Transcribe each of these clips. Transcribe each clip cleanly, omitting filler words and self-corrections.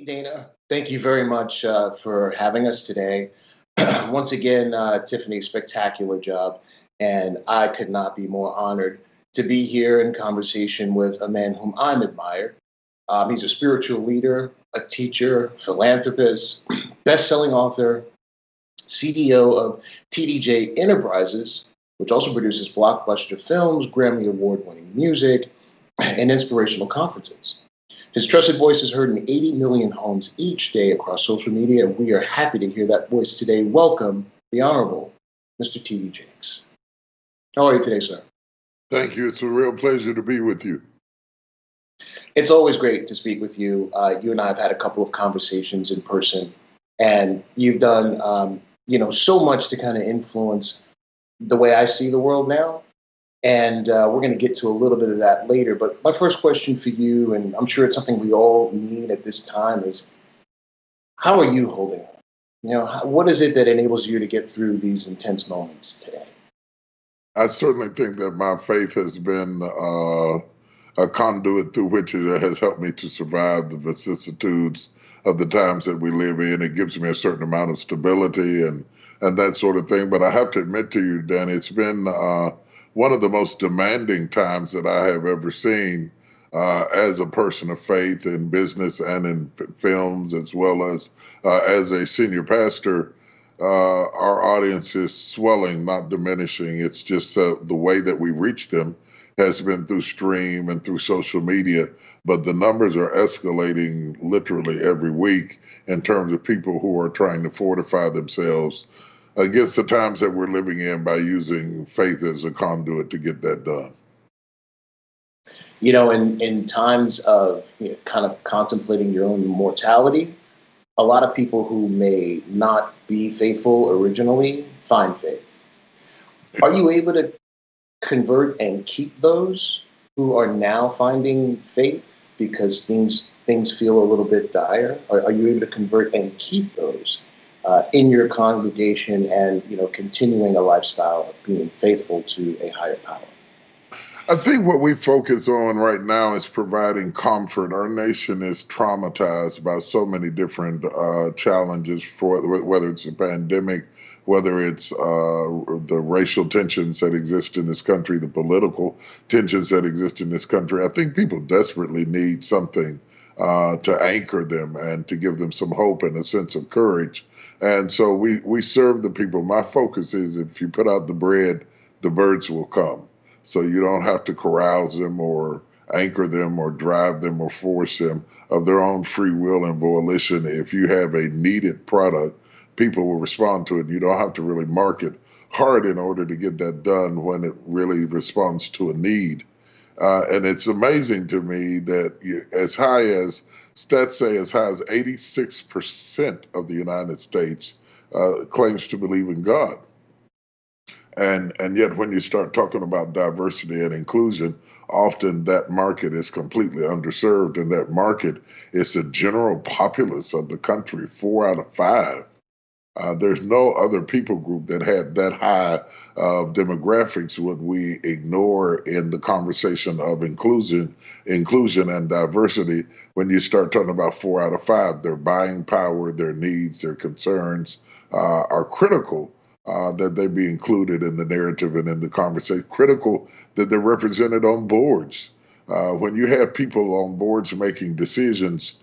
Hey, Dana. Thank you very much for having us today. Once again, Tiffany, spectacular job. And I could not be more honored to be here in conversation with a man whom I'm admired. He's a spiritual leader, a teacher, philanthropist, best-selling author, CEO of TDJ Enterprises, which also produces blockbuster films, Grammy Award-winning music, and inspirational conferences. His trusted voice is heard in 80 million homes each day across social media, and we are happy to hear that voice today. Welcome, the Honorable Mr. T.D. Jakes. How are you today, sir? Thank you. It's a real pleasure to be with you. It's always great to speak with you. You and I have had a couple of conversations in person, and you've done, so much to kind of influence the way I see the world now. And we're going to get to a little bit of that later. But my first question for you, and I'm sure it's something we all need at this time, is how are you holding up? What is it that enables you to get through these intense moments today? I certainly think that my faith has been a conduit through which it has helped me to survive the vicissitudes of the times that we live in. It gives me a certain amount of stability and that sort of thing. But I have to admit to you, Danny, it's been one of the most demanding times that I have ever seen as a person of faith in business and in films, as well as a senior pastor. Our audience is swelling, not diminishing. It's just the way that we reach them has been through stream and through social media, but the numbers are escalating literally every week in terms of people who are trying to fortify themselves against the times that we're living in by using faith as a conduit to get that done. In times of kind of contemplating your own mortality, a lot of people who may not be faithful originally find faith. Are you able to convert and keep those who are now finding faith because things feel a little bit dire? Are you able to convert and keep those in your congregation and continuing a lifestyle of being faithful to a higher power? I think what we focus on right now is providing comfort. Our nation is traumatized by so many different challenges, for whether it's a pandemic, whether it's the racial tensions that exist in this country, the political tensions that exist in this country. I think people desperately need something to anchor them and to give them some hope and a sense of courage. And so we serve the people. My focus is if you put out the bread, the birds will come. So you don't have to carouse them or anchor them or drive them or force them of their own free will and volition. If you have a needed product, people will respond to it. You don't have to really market hard in order to get that done when it really responds to a need. And it's amazing to me that stats say as high as 86% of the United States claims to believe in God. And yet when you start talking about diversity and inclusion, often that market is completely underserved, and that market is the general populace of the country, 4 out of 5. There's no other people group that had that high of demographics would we ignore in the conversation of inclusion and diversity. When you start talking about 4 out of 5, their buying power, their needs, their concerns are critical that they be included in the narrative and in the conversation. Critical that they're represented on boards. When you have people on boards making decisions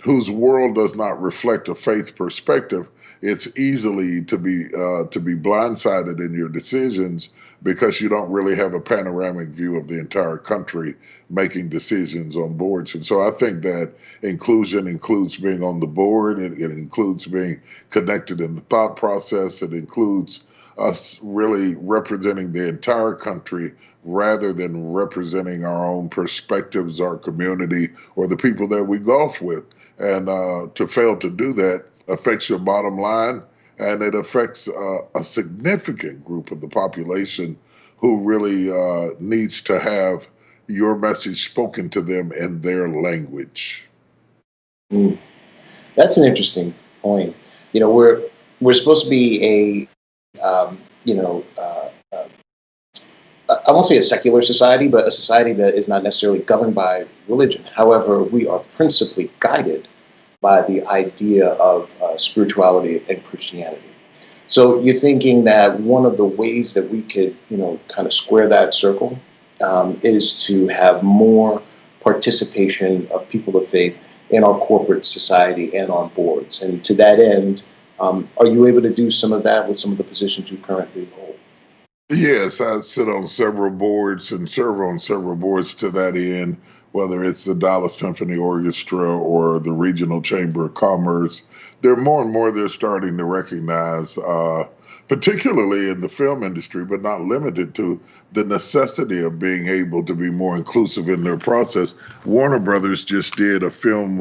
whose world does not reflect a faith perspective, it's easily to be blindsided in your decisions because you don't really have a panoramic view of the entire country making decisions on boards. And so I think that inclusion includes being on the board. It includes being connected in the thought process. It includes us really representing the entire country rather than representing our own perspectives, our community, or the people that we golf with. And to fail to do that affects your bottom line, and it affects a significant group of the population who really needs to have your message spoken to them in their language. That's an interesting point. We're supposed to be I won't say a secular society, but a society that is not necessarily governed by religion. However, we are principally guided by the idea of spirituality and Christianity. So you're thinking that one of the ways that we could, kind of square that circle is to have more participation of people of faith in our corporate society and on boards. And to that end, are you able to do some of that with some of the positions you currently hold? Yes, I sit on several boards and serve on several boards to that end, whether it's the Dallas Symphony Orchestra or the Regional Chamber of Commerce. There more and more they're starting to recognize, particularly in the film industry, but not limited to, the necessity of being able to be more inclusive in their process. Warner Brothers just did a film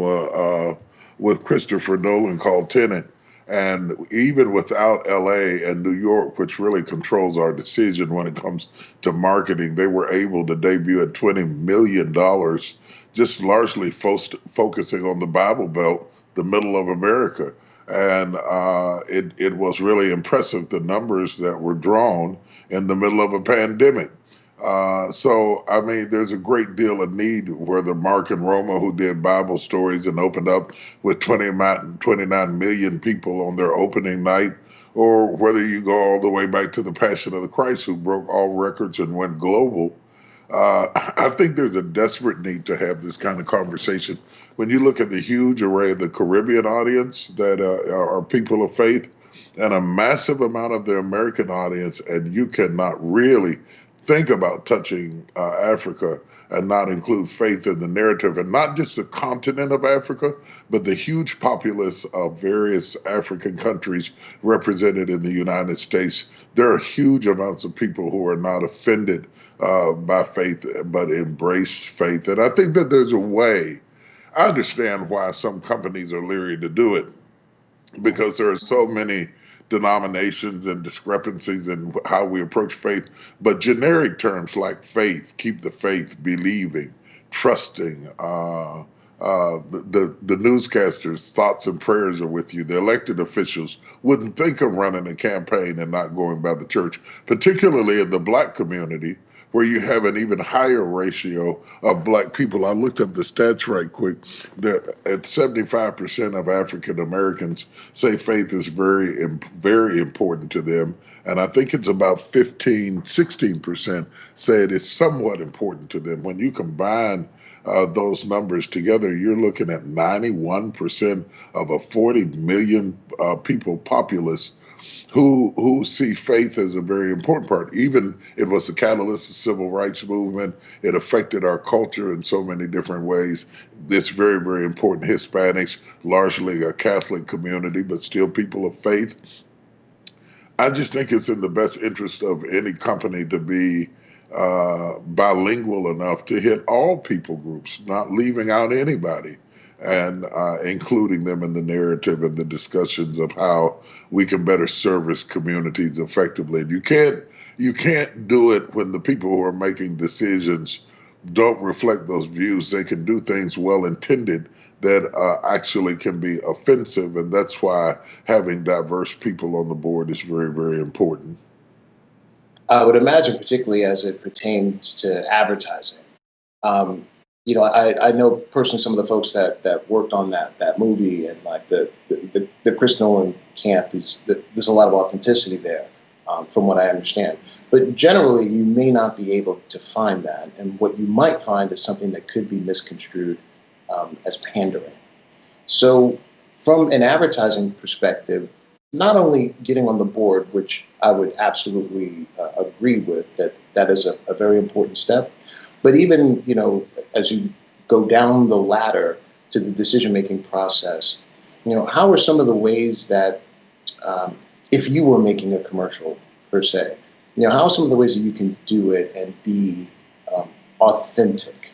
with Christopher Nolan called Tenet. And even without LA and New York, which really controls our decision when it comes to marketing, they were able to debut at $20 million, just largely focusing on the Bible Belt, the middle of America. And it was really impressive, the numbers that were drawn in the middle of a pandemic. So, I mean, there's a great deal of need, whether Mark and Roma, who did Bible stories and opened up with 29 million people on their opening night, or whether you go all the way back to the Passion of the Christ, who broke all records and went global. I think there's a desperate need to have this kind of conversation. When you look at the huge array of the Caribbean audience that are people of faith, and a massive amount of the American audience, and you cannot really think about touching Africa and not include faith in the narrative, and not just the continent of Africa, but the huge populace of various African countries represented in the United States. There are huge amounts of people who are not offended by faith, but embrace faith. And I think that there's a way. I understand why some companies are leery to do it, because there are so many denominations and discrepancies in how we approach faith. But generic terms like faith, keep the faith, believing, trusting, the newscasters' thoughts and prayers are with you. The elected officials wouldn't think of running a campaign and not going by the church, particularly in the Black community, where you have an even higher ratio of Black people. I looked up the stats right quick. That at 75% of African Americans say faith is very, very important to them. And I think it's about 16% say it is somewhat important to them. When you combine those numbers together, you're looking at 91% of a 40 million people populace who see faith as a very important part. Even it was the catalyst of the civil rights movement. It affected our culture in so many different ways. It's very, very important. Hispanics, largely a Catholic community, but still people of faith. I just think it's in the best interest of any company to be bilingual enough to hit all people groups, not leaving out anybody, and including them in the narrative and the discussions of how we can better service communities effectively. And you can't do it when the people who are making decisions don't reflect those views. They can do things well intended that actually can be offensive, and that's why having diverse people on the board is very, very important. I would imagine, particularly as it pertains to advertising. Um, I know personally some of the folks that worked on that movie, and like the Chris Nolan camp there's a lot of authenticity there, from what I understand. But generally, you may not be able to find that, and what you might find is something that could be misconstrued as pandering. So, from an advertising perspective, not only getting on the board, which I would absolutely agree with, that is a very important step, but even, as you go down the ladder to the decision-making process, how are some of the ways that, if you were making a commercial per se, how are some of the ways that you can do it and be authentic?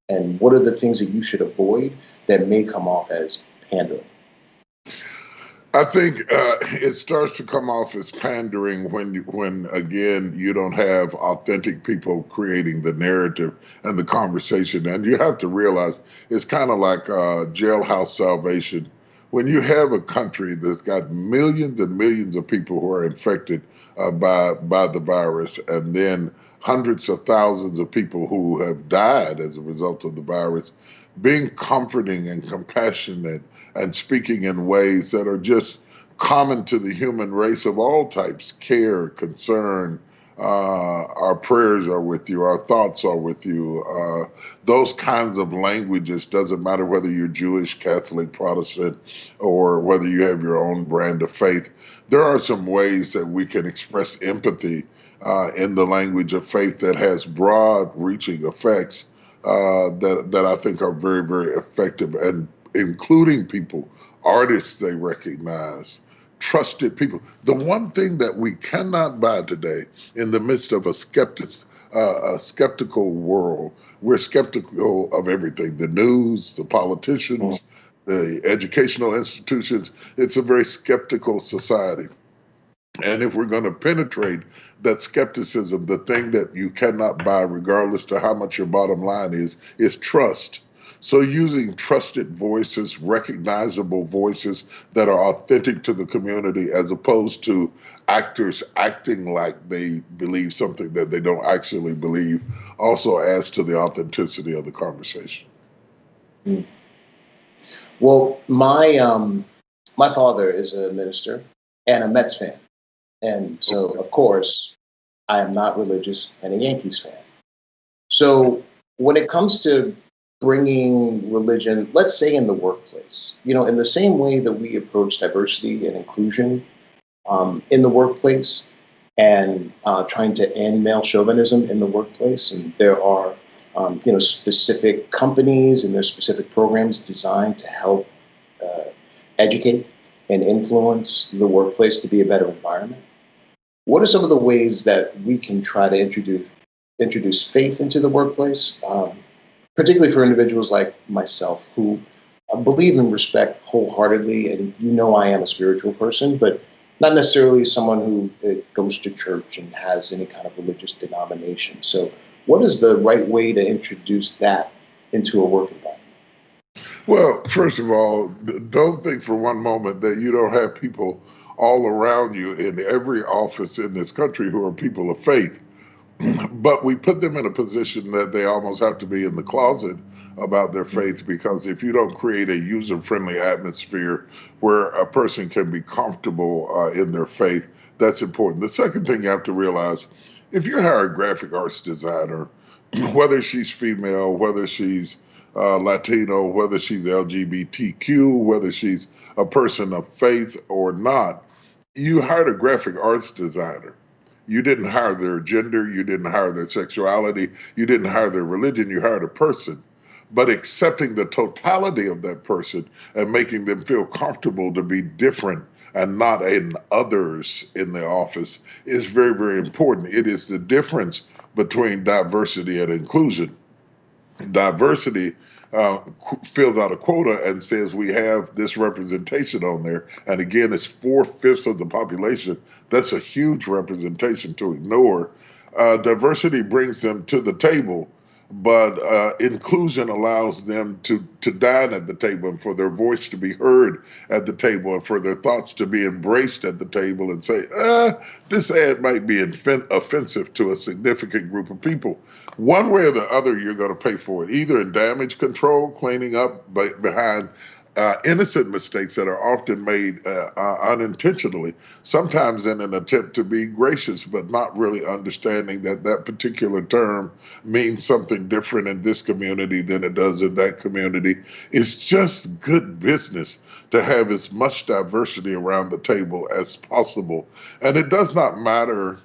And what are the things that you should avoid that may come off as pandering? I think it starts to come off as pandering when again you don't have authentic people creating the narrative and the conversation, and you have to realize it's kind of like jailhouse salvation. When you have a country that's got millions and millions of people who are infected by the virus, and then hundreds of thousands of people who have died as a result of the virus, being comforting and compassionate and speaking in ways that are just common to the human race of all types: care, concern. Our prayers are with you. Our thoughts are with you. Those kinds of languages, doesn't matter whether you're Jewish, Catholic, Protestant, or whether you have your own brand of faith. There are some ways that we can express empathy in the language of faith that has broad reaching effects that I think are very, very effective, and including people, artists they recognize, trusted people. The one thing that we cannot buy today in the midst of a skeptical world, we're skeptical of everything: the news, the politicians, the educational institutions. It's a very skeptical society. And if we're going to penetrate that skepticism, the thing that you cannot buy, regardless to how much your bottom line is trust. So using trusted voices, recognizable voices that are authentic to the community, as opposed to actors acting like they believe something that they don't actually believe, also adds to the authenticity of the conversation. Mm. Well, my father is a minister and a Mets fan. And so, of course, I am not religious and a Yankees fan. So when it comes to bringing religion, let's say in the workplace, in the same way that we approach diversity and inclusion in the workplace, and trying to end male chauvinism in the workplace, and there are specific companies and there's specific programs designed to help educate and influence the workplace to be a better environment. What are some of the ways that we can try to introduce faith into the workplace, particularly for individuals like myself who believe and respect wholeheartedly? And I am a spiritual person, but not necessarily someone who goes to church and has any kind of religious denomination. So what is the right way to introduce that into a work environment? Well, first of all, don't think for one moment that you don't have people all around you in every office in this country who are people of faith. But we put them in a position that they almost have to be in the closet about their faith, because if you don't create a user-friendly atmosphere where a person can be comfortable in their faith, that's important. The second thing you have to realize, if you hire a graphic arts designer, whether she's female, whether she's Latino, whether she's LGBTQ, whether she's a person of faith or not, you hired a graphic arts designer. You didn't hire their gender, you didn't hire their sexuality, you didn't hire their religion, you hired a person. But accepting the totality of that person and making them feel comfortable to be different and not in others in the office is very, very important. It is the difference between diversity and inclusion. Diversity fills out a quota and says we have this representation on there. And again, it's 4/5 of the population. That's a huge representation to ignore. Diversity brings them to the table, but inclusion allows them to dine at the table and for their voice to be heard at the table and for their thoughts to be embraced at the table and say, this ad might be offensive to a significant group of people. One way or the other, you're going to pay for it, either in damage control, cleaning up behind innocent mistakes that are often made unintentionally, sometimes in an attempt to be gracious, but not really understanding that that particular term means something different in this community than it does in that community. It's just good business to have as much diversity around the table as possible. And it does not matter.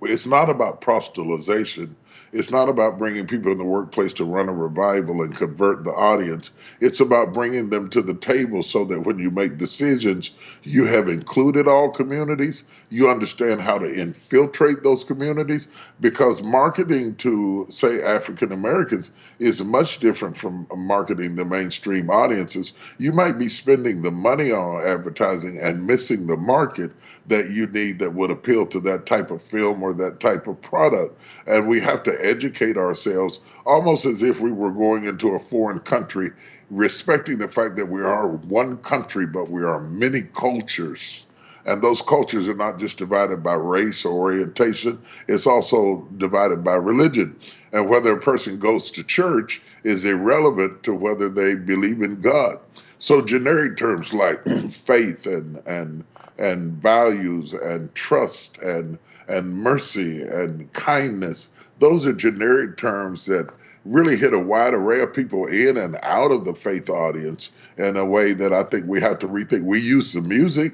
It's not about proselytization. It's not about bringing people in the workplace to run a revival and convert the audience. It's about bringing them to the table so that when you make decisions, you have included all communities. You understand how to infiltrate those communities, because marketing to, say, African Americans is much different from marketing to mainstream audiences. You might be spending the money on advertising and missing the market that you need that would appeal to that type of film or that type of product. And we have to educate ourselves almost as if we were going into a foreign country, respecting the fact that we are one country, but we are many cultures. And those cultures are not just divided by race or orientation, it's also divided by religion. And whether a person goes to church is irrelevant to whether they believe in God. So generic terms like faith and values and trust and mercy and kindness, those are generic terms that really hit a wide array of people in and out of the faith audience in a way that I think we have to rethink. We use the music,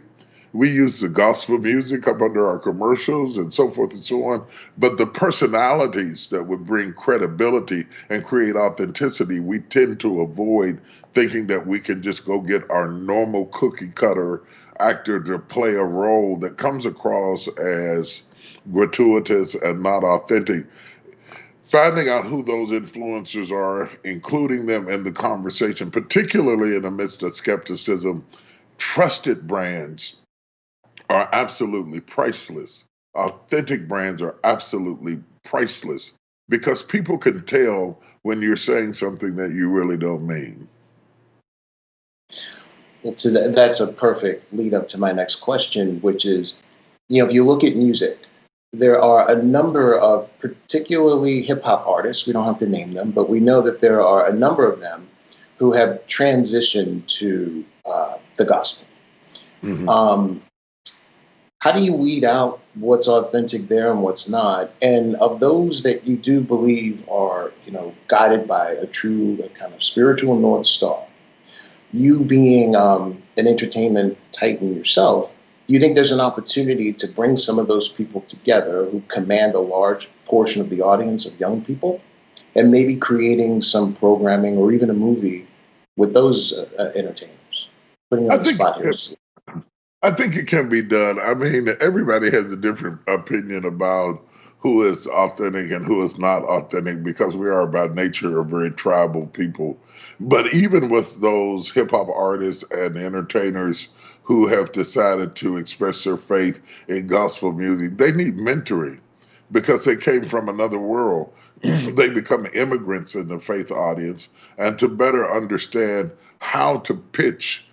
we use the gospel music up under our commercials and so forth and so on, but the personalities that would bring credibility and create authenticity, we tend to avoid, thinking that we can just go get our normal cookie cutter actor to play a role that comes across as gratuitous and not authentic. Finding out who those influencers are, including them in the conversation, particularly in the midst of skepticism. Trusted brands are absolutely priceless. Authentic brands are absolutely priceless because people can tell when you're saying something that you really don't mean. So that's a perfect lead up to my next question, which is, if you look at music, there are a number of particularly hip hop artists, we don't have to name them, but we know that there are a number of them who have transitioned to the gospel. Mm-hmm. How do you weed out what's authentic there and what's not? And of those that you do believe are, guided by a true kind of spiritual North Star, you being an entertainment titan yourself, do you think there's an opportunity to bring some of those people together who command a large portion of the audience of young people and maybe creating some programming or even a movie with those entertainers? Putting you on the spot here. I think it can be done. I mean, everybody has a different opinion about who is authentic and who is not authentic because we are by nature a very tribal people. But even with those hip hop artists and entertainers who have decided to express their faith in gospel music, they need mentoring because they came from another world. They become immigrants in the faith audience, and to better understand how to pitch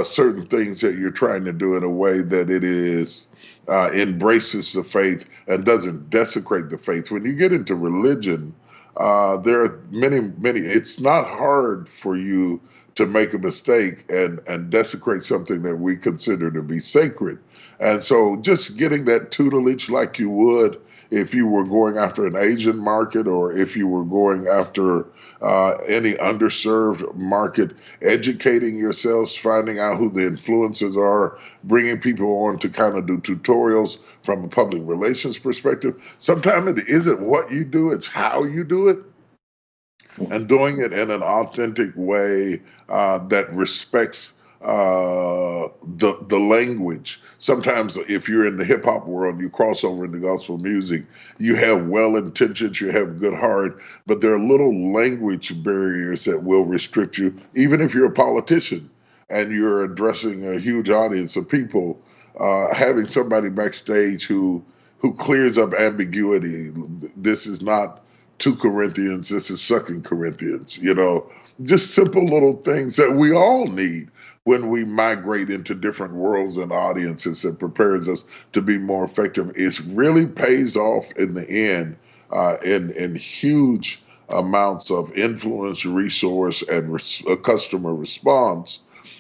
certain things that you're trying to do in a way that it is embraces the faith and doesn't desecrate the faith. When you get into religion, there are many. It's not hard for you to make a mistake and desecrate something that we consider to be sacred. And so just getting that tutelage like you would if you were going after an Asian market or if you were going after any underserved market, educating yourselves, finding out who the influencers are, bringing people on to kind of do tutorials from a public relations perspective. Sometimes it isn't what you do, it's how you do it. And doing it in an authentic way that respects the language. Sometimes if you're in the hip hop world, you cross over into gospel music, you have well intentions, you have good heart, but there are little language barriers that will restrict you, even if you're a politician and you're addressing a huge audience of people. Having somebody backstage who clears up ambiguity. This is not 2 Corinthians, this is 2 Corinthians, just simple little things that we all need when we migrate into different worlds and audiences and prepares us to be more effective. It really pays off in the end in huge amounts of influence, resource, and customer response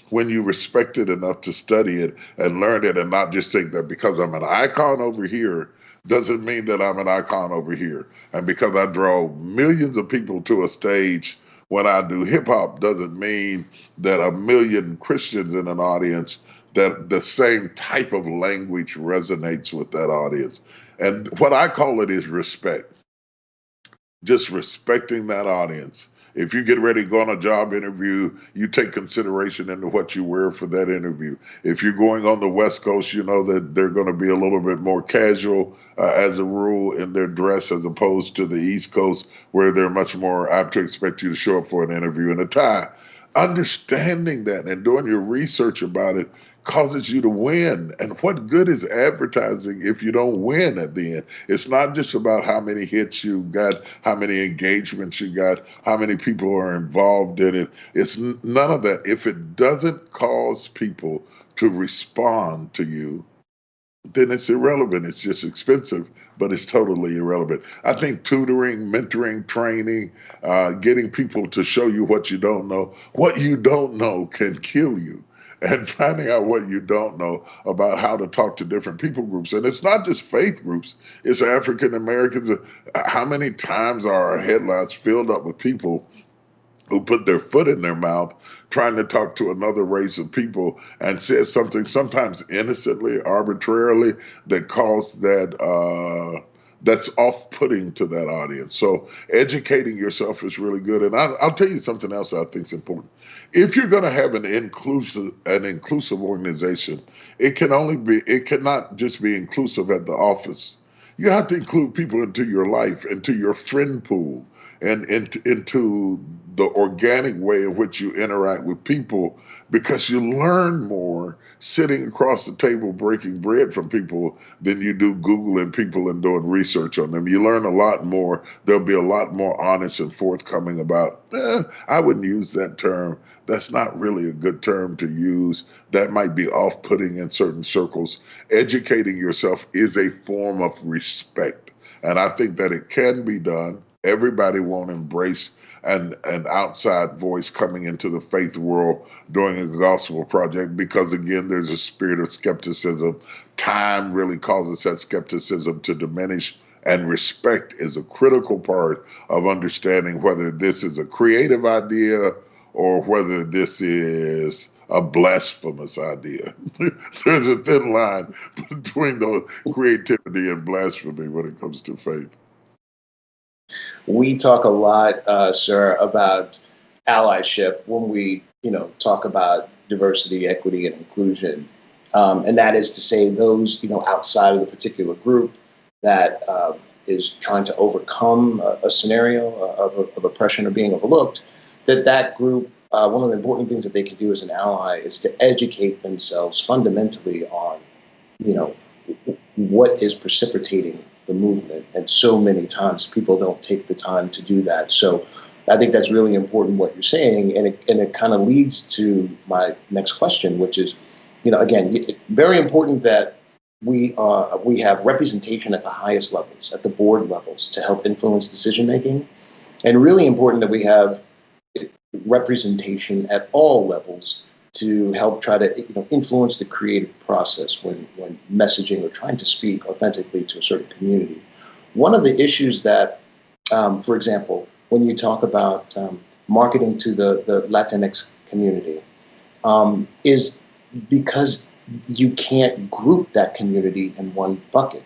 when you respect it enough to study it and learn it and not just think that because I'm an icon over here doesn't mean that I'm an icon over here. And because I draw millions of people to a stage when I do hip hop doesn't mean that a million Christians in an audience, that the same type of language resonates with that audience. And what I call it is respect. Just respecting that audience. If you get ready to go on a job interview, you take consideration into what you wear for that interview. If you're going on the West Coast, you know that they're going to be a little bit more casual as a rule in their dress as opposed to the East Coast where they're much more apt to expect you to show up for an interview in a tie. Understanding that and doing your research about it causes you to win. And what good is advertising if you don't win at the end? It's not just about how many hits you got, how many engagements you got, how many people are involved in it. It's none of that. If it doesn't cause people to respond to you, then it's irrelevant. It's just expensive, but it's totally irrelevant. I think tutoring, mentoring, training, getting people to show you what you don't know. What you don't know can kill you. And finding out what you don't know about how to talk to different people groups. And it's not just faith groups, it's African Americans. How many times are our headlines filled up with people who put their foot in their mouth trying to talk to another race of people and says something sometimes innocently, arbitrarily, that caused that's off-putting to that audience. So educating yourself is really good. And I'll tell you something else I think is important. If you're going to have an inclusive organization, it cannot just be inclusive at the office. You have to include people into your life, into your friend pool, and into the organic way in which you interact with people, because you learn more sitting across the table breaking bread from people than you do Googling people and doing research on them. You learn a lot more. There'll be a lot more honest and forthcoming about, I wouldn't use that term. That's not really a good term to use. That might be off-putting in certain circles. Educating yourself is a form of respect. And I think that it can be done. Everybody won't embrace an outside voice coming into the faith world doing a gospel project, because again, there's a spirit of skepticism. Time really causes that skepticism to diminish, and respect is a critical part of understanding whether this is a creative idea or whether this is a blasphemous idea. There's a thin line between the creativity and blasphemy when it comes to faith. We talk a lot, sir, about allyship when we, talk about diversity, equity, and inclusion, and that is to say those, outside of the particular group that is trying to overcome a scenario of oppression or being overlooked. That group, one of the important things that they can do as an ally is to educate themselves fundamentally on, what is precipitating the movement. And so many times people don't take the time to do that. So I think that's really important what you're saying. And it kind of leads to my next question, which is, again, it's very important that we have representation at the highest levels, at the board levels, to help influence decision making. And really important that we have representation at all levels to help try to influence the creative process when messaging or trying to speak authentically to a certain community. One of the issues that, for example, when you talk about marketing to the Latinx community, is because you can't group that community in one bucket.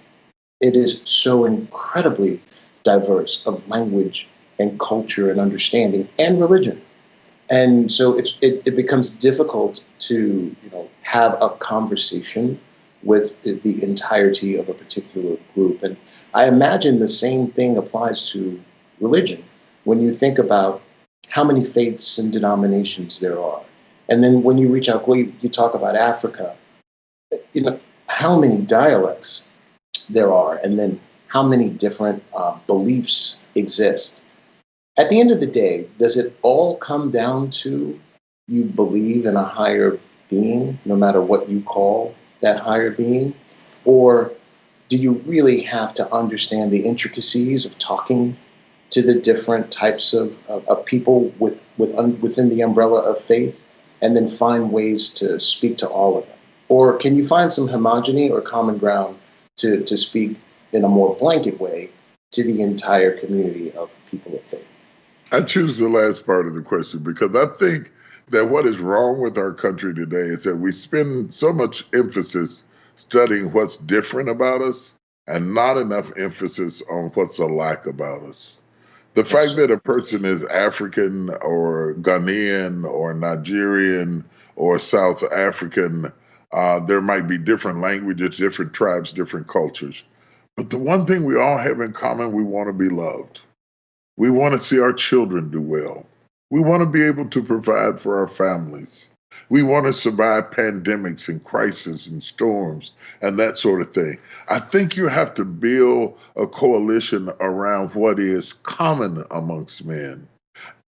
It is so incredibly diverse of language and culture and understanding and religion. And so it becomes difficult to have a conversation with the entirety of a particular group. And I imagine the same thing applies to religion when you think about how many faiths and denominations there are. And then when you reach out, you talk about Africa, how many dialects there are, and then how many different beliefs exist. At the end of the day, does it all come down to you believe in a higher being, no matter what you call that higher being? Or do you really have to understand the intricacies of talking to the different types of people within the umbrella of faith, and then find ways to speak to all of them? Or can you find some homogeny or common ground to speak in a more blanket way to the entire community of people of faith? I choose the last part of the question because I think that what is wrong with our country today is that we spend so much emphasis studying what's different about us and not enough emphasis on what's alike about us. The fact that a person is African or Ghanaian or Nigerian or South African, there might be different languages, different tribes, different cultures. But the one thing we all have in common, we want to be loved. We want to see our children do well. We want to be able to provide for our families. We want to survive pandemics and crises and storms and that sort of thing. I think you have to build a coalition around what is common amongst men.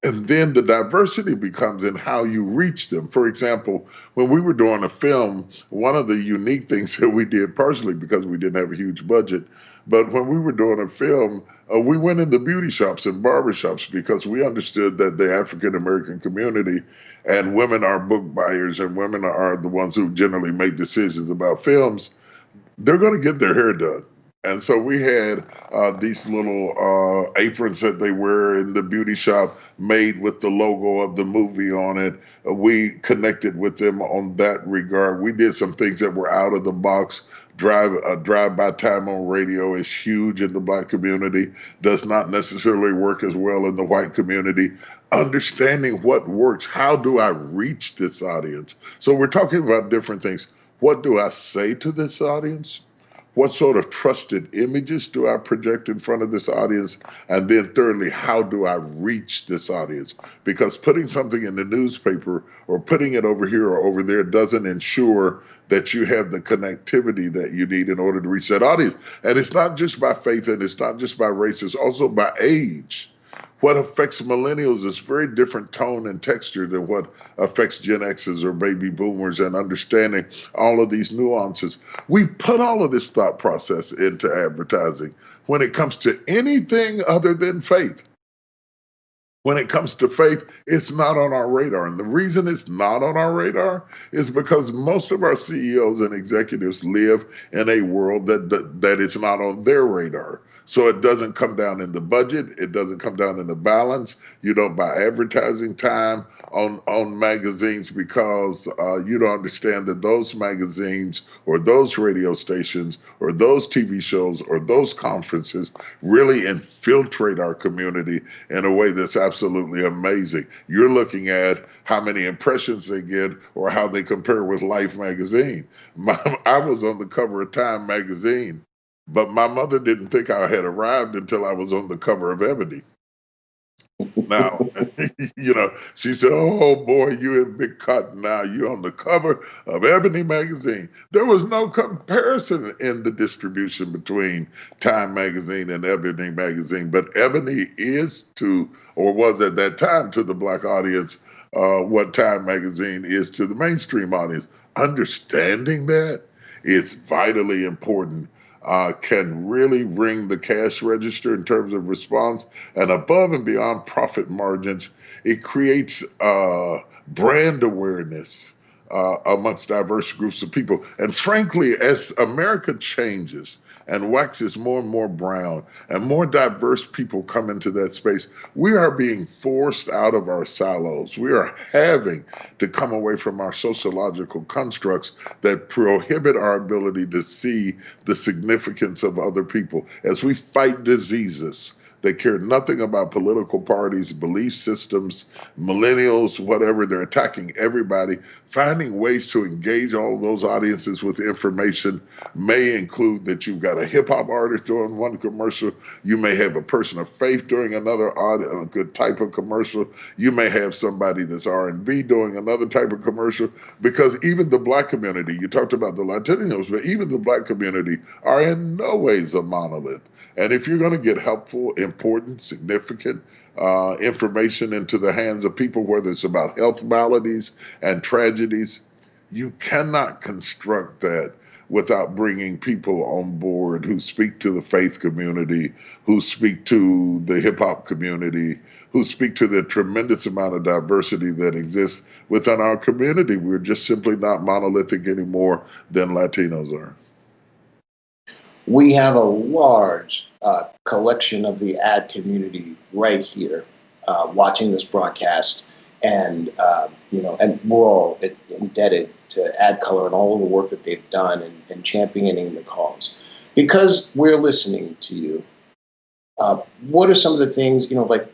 And then the diversity becomes in how you reach them. For example, when we were doing a film, one of the unique things that we did, partially because we didn't have a huge budget, but when we were doing a film, we went into beauty shops and barber shops because we understood that the African American community and women are book buyers and women are the ones who generally make decisions about films. They're going to get their hair done. And so we had these little aprons that they wear in the beauty shop made with the logo of the movie on it. We connected with them on that regard. We did some things that were out of the box. Drive-by time on radio is huge in the Black community, does not necessarily work as well in the white community. Understanding what works, how do I reach this audience? So we're talking about different things. What do I say to this audience? What sort of trusted images do I project in front of this audience? And then thirdly, how do I reach this audience? Because putting something in the newspaper or putting it over here or over there doesn't ensure that you have the connectivity that you need in order to reach that audience. And it's not just by faith and it's not just by race, it's also by age. What affects millennials is very different tone and texture than what affects Gen X's or baby boomers, and understanding all of these nuances. We put all of this thought process into advertising when it comes to anything other than faith. When it comes to faith, it's not on our radar. And the reason it's not on our radar is because most of our CEOs and executives live in a world that is not on their radar. So it doesn't come down in the budget. It doesn't come down in the balance. You don't buy advertising time on magazines because you don't understand that those magazines or those radio stations or those TV shows or those conferences really infiltrate our community in a way that's absolutely amazing. You're looking at how many impressions they get or how they compare with Life magazine. I was on the cover of Time magazine, but my mother didn't think I had arrived until I was on the cover of Ebony. Now, she said, "Oh boy, you in big cotton now. You on the cover of Ebony magazine." There was no comparison in the distribution between Time magazine and Ebony magazine, but Ebony is to, or was at that time, to the Black audience, what Time magazine is to the mainstream audience. Understanding that is vitally important. Can really ring the cash register in terms of response, and above and beyond profit margins, it creates brand awareness amongst diverse groups of people. And frankly, as America changes and waxes more and more brown and more diverse people come into that space, we are being forced out of our silos. We are having to come away from our sociological constructs that prohibit our ability to see the significance of other people. As we fight diseases that care nothing about political parties, belief systems, millennials, whatever. They're attacking everybody. Finding ways to engage all those audiences with information may include that you've got a hip hop artist doing one commercial. You may have a person of faith doing another a good type of commercial. You may have somebody that's R&B doing another type of commercial, because even the Black community, you talked about the Latinos, but even the Black community are in no ways a monolith. And if you're going to get helpful, important, significant information into the hands of people, whether it's about health maladies and tragedies, you cannot construct that without bringing people on board who speak to the faith community, who speak to the hip hop community, who speak to the tremendous amount of diversity that exists within our community. We're just simply not monolithic any more than Latinos are. We have a large collection of the ad community right here watching this broadcast, and and we're all indebted to Ad Color and all of the work that they've done in championing the cause. Because we're listening to you, what are some of the things, like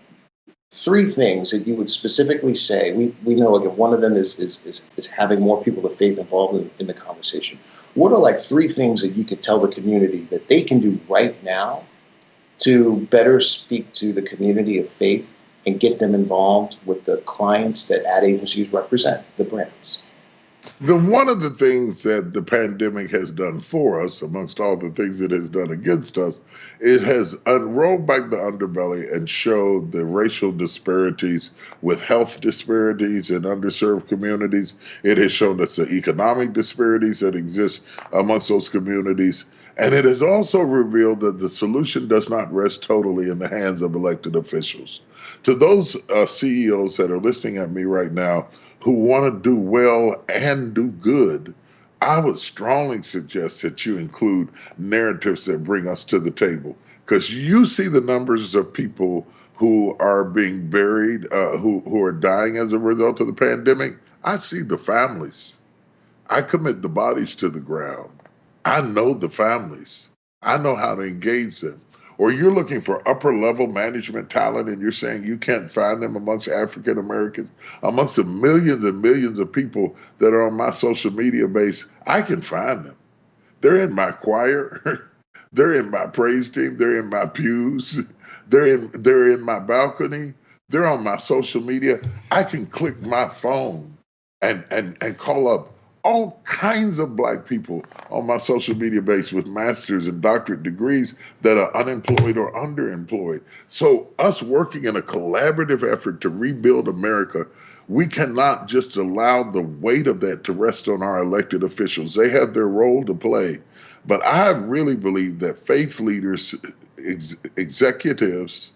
3 things that you would specifically say? We know, again, one of them is having more people of faith involved in the conversation. What are 3 things that you could tell the community that they can do right now to better speak to the community of faith and get them involved with the clients that ad agencies represent, the brands? One of the things that the pandemic has done for us, amongst all the things it has done against us, it has unrolled back the underbelly and showed the racial disparities with health disparities in underserved communities. It has shown us the economic disparities that exist amongst those communities. And it has also revealed that the solution does not rest totally in the hands of elected officials. To those CEOs that are listening at me right now, who want to do well and do good, I would strongly suggest that you include narratives that bring us to the table. Because you see the numbers of people who are being buried, who are dying as a result of the pandemic. I see the families. I commit the bodies to the ground. I know the families. I know how to engage them. Or you're looking for upper level management talent and you're saying you can't find them amongst African Americans, amongst the millions and millions of people that are on my social media base. I can find them. They're in my choir. They're in my praise team. They're in my pews. They're in my balcony. They're on my social media. I can click my phone and call up all kinds of black people on my social media base with master's and doctorate degrees that are unemployed or underemployed. So us working in a collaborative effort to rebuild America, we cannot just allow the weight of that to rest on our elected officials. They have their role to play. But I really believe that faith leaders, executives,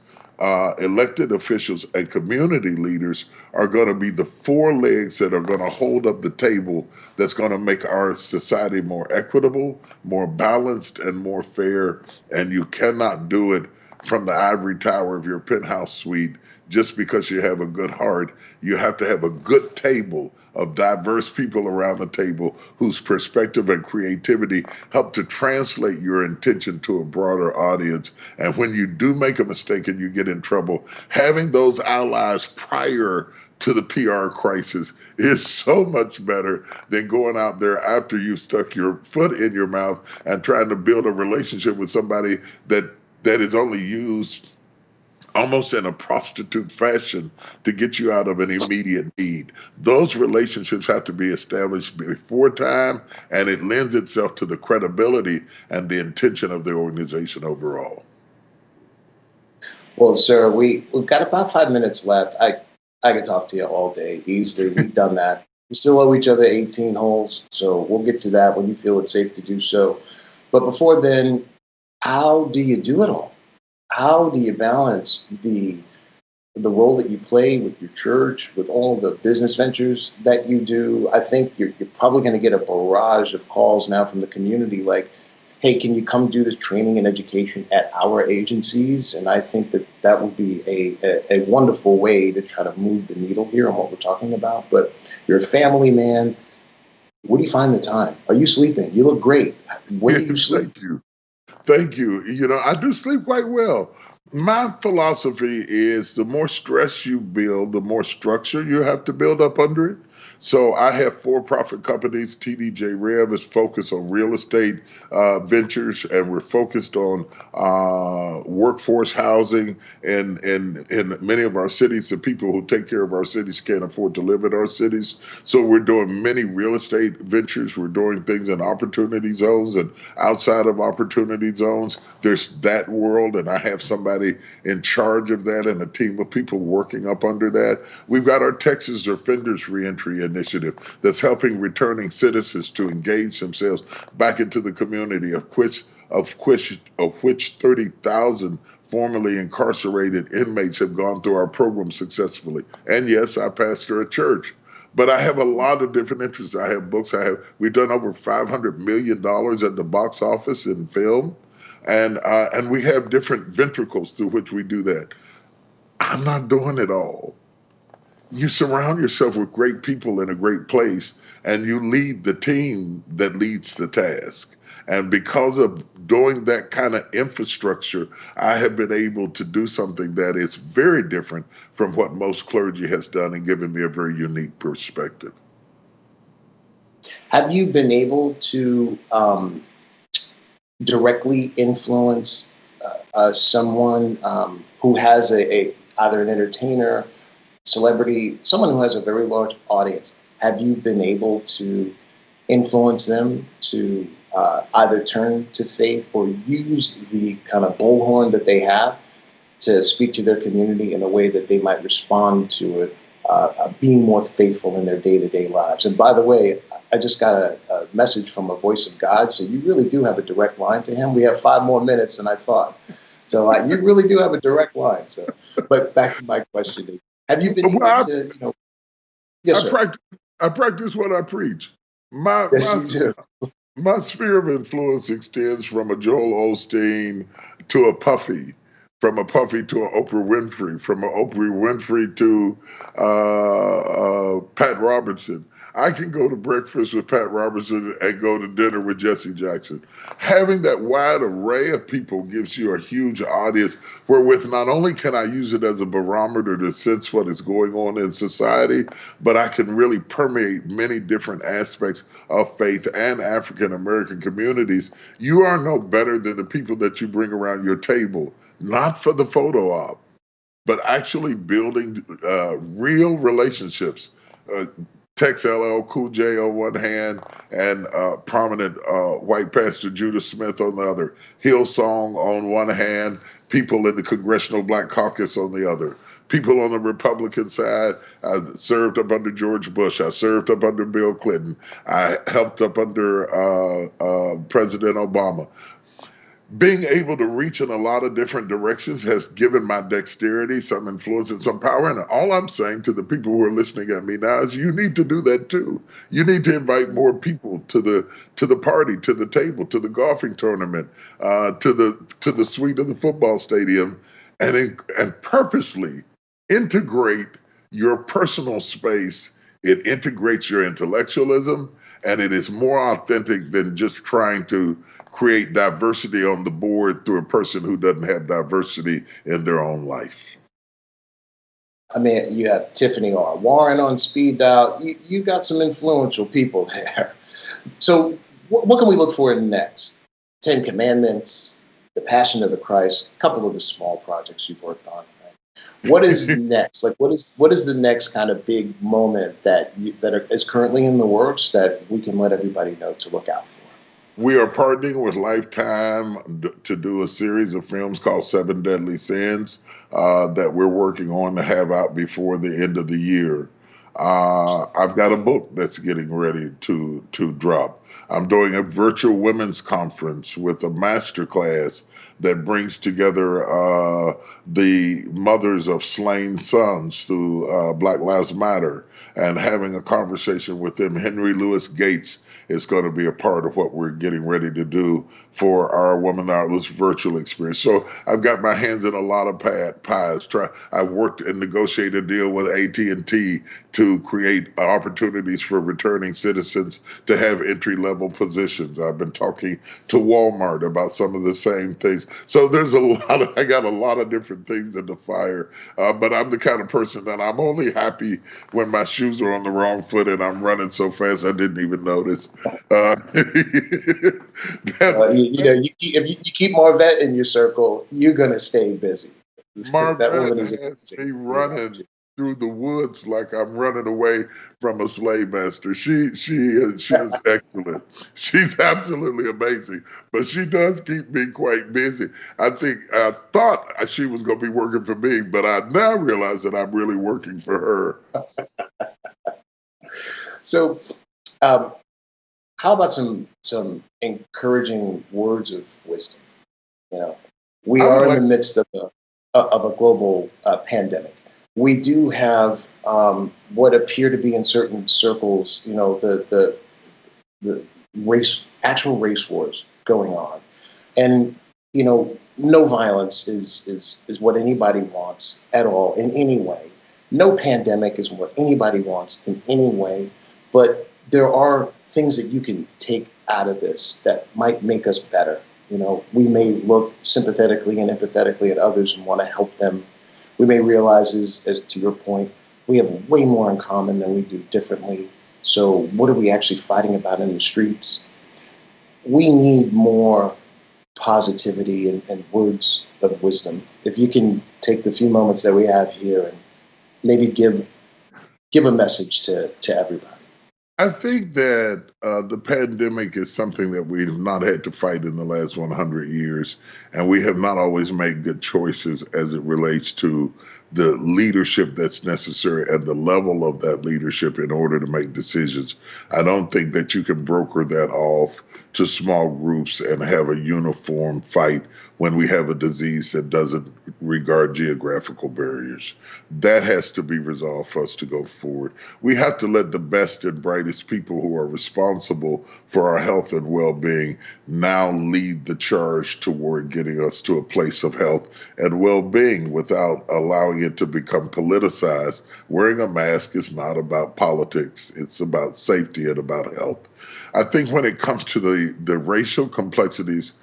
elected officials, and community leaders are going to be the four legs that are going to hold up the table that's going to make our society more equitable, more balanced, and more fair. And you cannot do it from the ivory tower of your penthouse suite just because you have a good heart. You have to have a good table of diverse people around the table whose perspective and creativity help to translate your intention to a broader audience. And when you do make a mistake and you get in trouble, having those allies prior to the PR crisis is so much better than going out there after you've stuck your foot in your mouth and trying to build a relationship with somebody that is only used almost in a prostitute fashion to get you out of an immediate need. Those relationships have to be established before time, and it lends itself to the credibility and the intention of the organization overall. Well, sir, we've got about 5 minutes left. I could talk to you all day easily. We've done that. We still owe each other 18 holes, so we'll get to that when you feel it's safe to do so. But before then, how do you do it all? How do you balance the role that you play with your church, with all the business ventures that you do? I think you're probably going to get a barrage of calls now from the community like, hey, can you come do this training and education at our agencies? And I think that would be a wonderful way to try to move the needle here on what we're talking about. But you're a family man. Where do you find the time? Are you sleeping? You look great. Where do you sleep? Thank you. Thank you. I do sleep quite well. My philosophy is the more stress you build, the more structure you have to build up under it. So I have for-profit companies. TDJ Rev is focused on real estate ventures, and we're focused on workforce housing. And in many of our cities, the people who take care of our cities can't afford to live in our cities. So we're doing many real estate ventures. We're doing things in opportunity zones and outside of opportunity zones. There's that world, and I have somebody in charge of that and a team of people working up under that. We've got our Texas Offenders Reentry Initiative that's helping returning citizens to engage themselves back into the community, of which 30,000 formerly incarcerated inmates have gone through our program successfully. And yes, I pastor a church. But I have a lot of different interests. I have books. We've done over $500 million at the box office in film, and we have different ventricles through which we do that. I'm not doing it all. You surround yourself with great people in a great place, and you lead the team that leads the task. And because of doing that kind of infrastructure, I have been able to do something that is very different from what most clergy has done and given me a very unique perspective. Have you been able to directly influence someone who has either an entertainer, celebrity, someone who has a very large audience? have you been able to influence them to either turn to faith or use the kind of bullhorn that they have to speak to their community in a way that they might respond to it, being more faithful in their day-to-day lives? And by the way, I just got a message from a voice of God, so you really do have a direct line to him. We have 5 more minutes than I thought. So you really do have a direct line. So, but back to my question. Have you been able to, yes, sir. I practice what I preach. My Yes, you do. my sphere of influence extends from a Joel Osteen to a Puffy, from a Puffy to an Oprah Winfrey, from an Oprah Winfrey to Pat Robertson. I can go to breakfast with Pat Robertson and go to dinner with Jesse Jackson. Having that wide array of people gives you a huge audience wherewith not only can I use it as a barometer to sense what is going on in society, but I can really permeate many different aspects of faith and African American communities. You are no better than the people that you bring around your table, not for the photo op, but actually building real relationships. Tex LL Cool J on one hand and prominent white pastor Judah Smith on the other. Hillsong on one hand, people in the Congressional Black Caucus on the other. People on the Republican side, I served up under George Bush. I served up under Bill Clinton. I helped up under President Obama. Being able to reach in a lot of different directions has given my dexterity some influence and some power. And all I'm saying to the people who are listening at me now is you need to do that too. You need to invite more people to the party, to the table, to the golfing tournament, to the suite of the football stadium, and purposely integrate your personal space. It integrates your intellectualism, and it is more authentic than just trying to create diversity on the board through a person who doesn't have diversity in their own life. I mean, you have Tiffany R. Warren on speed dial. You got some influential people there. So what can we look for next? 10 Commandments, The Passion of the Christ, a couple of the small projects you've worked on. Right? What is next? Like, what is the next kind of big moment that is currently in the works that we can let everybody know to look out for? We are partnering with Lifetime to do a series of films called 7 Deadly Sins that we're working on to have out before the end of the year. I've got a book that's getting ready to drop. I'm doing a virtual women's conference with a masterclass that brings together the mothers of slain sons through Black Lives Matter and having a conversation with them. Henry Louis Gates is going to be a part of what we're getting ready to do for our Woman Outlaws virtual experience. So I've got my hands in a lot of pies. I worked and negotiated a deal with AT&T to create opportunities for returning citizens to have entry-level positions. I've been talking to Walmart about some of the same things. So there's I got a lot of different things in the fire, but I'm the kind of person that I'm only happy when my shoes are on the wrong foot and I'm running so fast I didn't even notice. If you keep Marvette in your circle, you're going to stay busy. Marvette has me running through the woods like I'm running away from a slave master. She is excellent. She's absolutely amazing, but she does keep me quite busy. I thought she was going to be working for me, but I now realize that I'm really working for her. So, how about some encouraging words of wisdom? We are in the midst of a global pandemic. We do have what appear to be in certain circles, the actual race wars going on, and no violence is what anybody wants at all in any way. No pandemic is what anybody wants in any way, but there are things that you can take out of this that might make us better. We may look sympathetically and empathetically at others and want to help them. We may realize, as to your point, we have way more in common than we do differently. So what are we actually fighting about in the streets? We need more positivity and words of wisdom. If you can take the few moments that we have here and maybe give a message to everybody. I think that the pandemic is something that we've not had to fight in the last 100 years, and we have not always made good choices as it relates to the leadership that's necessary and the level of that leadership in order to make decisions. I don't think that you can broker that off to small groups and have a uniform fight when we have a disease that doesn't regard geographical barriers. That has to be resolved for us to go forward. We have to let the best and brightest people who are responsible for our health and well-being now lead the charge toward getting us to a place of health and well-being without allowing it to become politicized. Wearing a mask is not about politics. It's about safety and about health. I think when it comes to the racial complexities,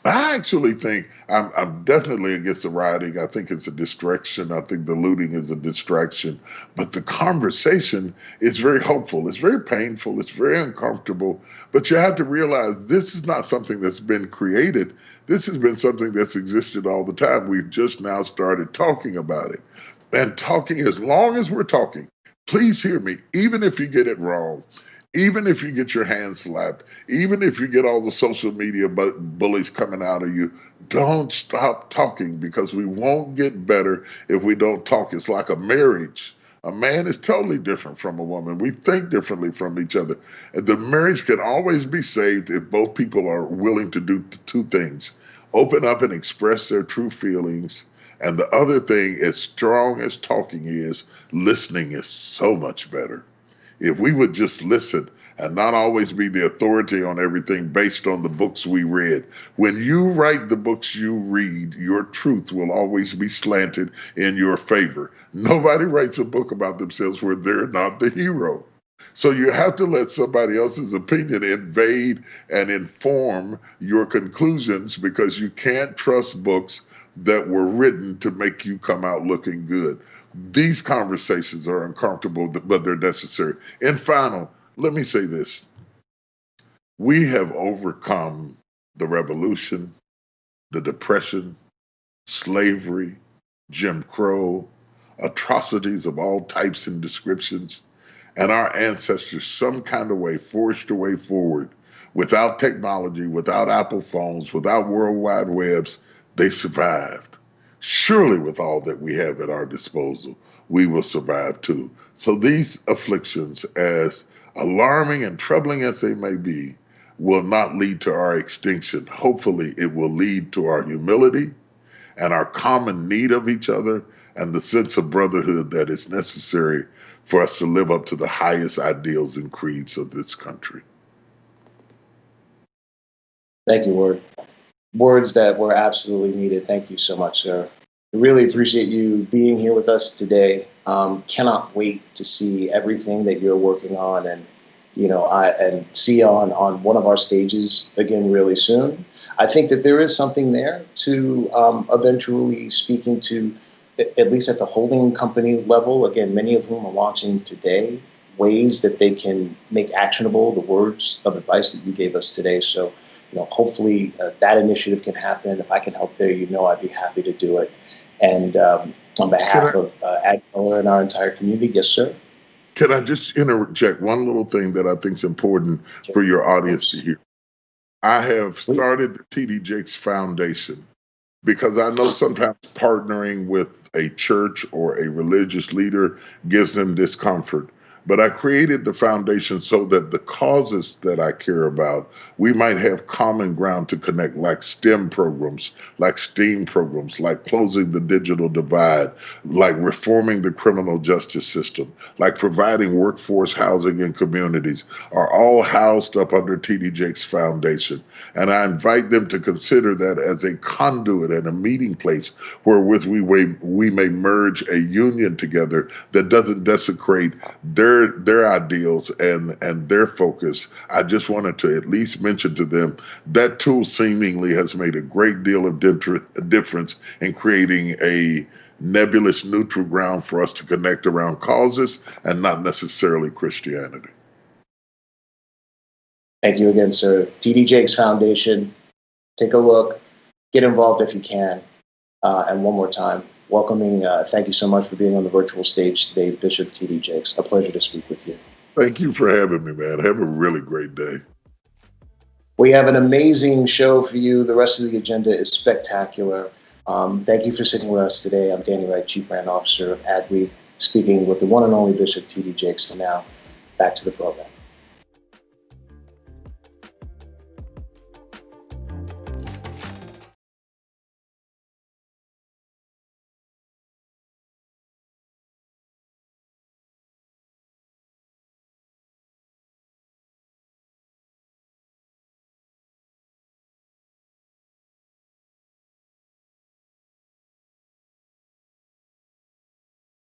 I actually think I'm definitely against the rioting. I think it's a distraction. I think the looting is a distraction. But the conversation is very hopeful. It's very painful. It's very uncomfortable. But you have to realize this is not something that's been created. This has been something that's existed all the time. We've just now started talking about it. And talking, as long as we're talking, please hear me, even if you get it wrong, even if you get your hand slapped, even if you get all the social media bullies coming out of you, don't stop talking, because we won't get better if we don't talk. It's like a marriage. A man is totally different from a woman. We think differently from each other. And the marriage can always be saved if both people are willing to do two things: open up and express their true feelings. And the other thing, as strong as talking is, listening is so much better. If we would just listen and not always be the authority on everything based on the books we read. When you write the books you read, your truth will always be slanted in your favor. Nobody writes a book about themselves where they're not the hero. So you have to let somebody else's opinion invade and inform your conclusions, because you can't trust books that were written to make you come out looking good. These conversations are uncomfortable, but they're necessary. And final, let me say this. We have overcome the revolution, the depression, slavery, Jim Crow, atrocities of all types and descriptions, and our ancestors some kind of way forged a way forward. Without technology, without Apple phones, without World Wide Webs, they survived. Surely, with all that we have at our disposal, we will survive too. So these afflictions, as alarming and troubling as they may be, will not lead to our extinction. Hopefully, it will lead to our humility and our common need of each other and the sense of brotherhood that is necessary for us to live up to the highest ideals and creeds of this country. Thank you, Ward. Words that were absolutely needed. Thank you so much, sir. I really appreciate you being here with us today. Cannot wait to see everything that you're working on, and and see you on one of our stages again really soon. I think that there is something there to eventually speaking to, at least at the holding company level, again, many of whom are watching today, ways that they can make actionable the words of advice that you gave us today. So, hopefully that initiative can happen. If I can help there, I'd be happy to do it. And on behalf of ADWEEK and our entire community, yes, sir. Can I just interject one little thing that I think is important for your audience to hear? I have started the TD Jakes Foundation because I know sometimes partnering with a church or a religious leader gives them discomfort. But I created the foundation so that the causes that I care about, we might have common ground to connect, like STEM programs, like STEAM programs, like closing the digital divide, like reforming the criminal justice system, like providing workforce housing in communities, are all housed up under TD Jakes Foundation. And I invite them to consider that as a conduit and a meeting place wherewith we may merge a union together that doesn't desecrate their ideals and their focus. I just wanted to at least mention to them that tool seemingly has made a great deal of difference in creating a nebulous neutral ground for us to connect around causes and not necessarily Christianity. Thank you again, sir. TD Jakes Foundation. Take a look. Get involved if you can. And one more time, thank you so much for being on the virtual stage today, Bishop TD Jakes. A pleasure to speak with you. Thank you for having me, man. Have a really great day. We have an amazing show for you. The rest of the agenda is spectacular. Thank you for sitting with us today. I'm Danny Wright, Chief Brand Officer of ADWEEK, speaking with the one and only Bishop T.D. Jakes. And now, back to the program.